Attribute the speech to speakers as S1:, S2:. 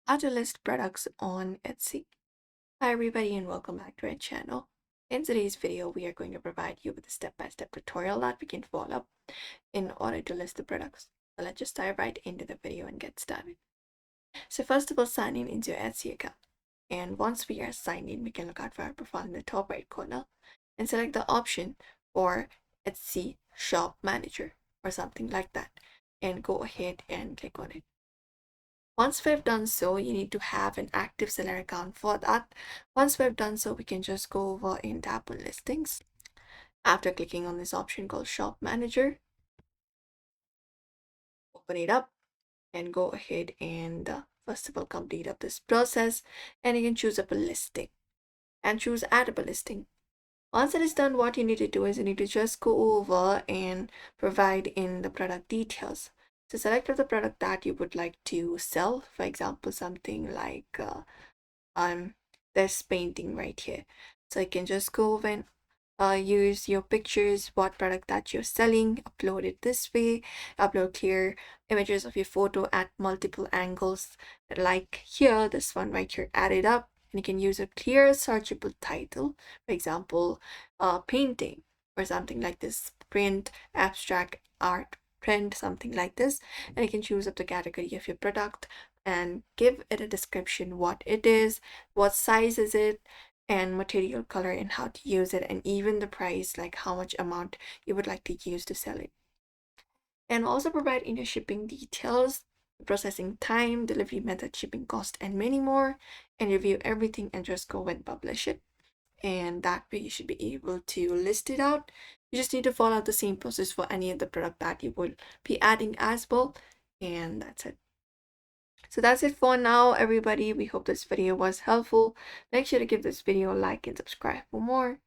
S1: How to list products on Etsy. Hi everybody and welcome back to our channel. In today's video, we are going to provide you with a step-by-step tutorial that we can follow in order to list the products. So let's just dive right into the video and get started. So first of all, sign in into your Etsy account. And once we are signed in, we can look out for our profile in the top right corner and select the option for Etsy Shop Manager or something like that. And go ahead and click on it. Once we've done so, you need to have an active seller account for that. Once we've done so, we can just go over and tap on listings. After clicking on this option called Shop Manager, open it up and go ahead and first of all complete up this process, and you can choose up a listing and choose add up a listing. Once it is done, what you need to do is you need to just go over and provide in the product details. So select the product that you would like to sell, for example something like this painting right here. So you can just go over and use your pictures, what product that you're selling, upload it this way, upload clear images of your photo at multiple angles, like here, this one right here, add it up, and you can use a clear searchable title, for example, painting or something like this, print, abstract art, print, something like this, and you can choose up the category of your product and give it a description, what it is, what size is it, and material, color, and how to use it, and even the price, like how much amount you would like to use to sell it. And also provide in your shipping details, processing time, delivery method, shipping cost, and many more, and review everything and just go and publish it. And that way you should be able to list it out. You just need to follow the same process for any of the product that you will be adding as well, and that's it. So that's it for now, everybody. We hope this video was helpful. Make sure to give this video a like and subscribe for more.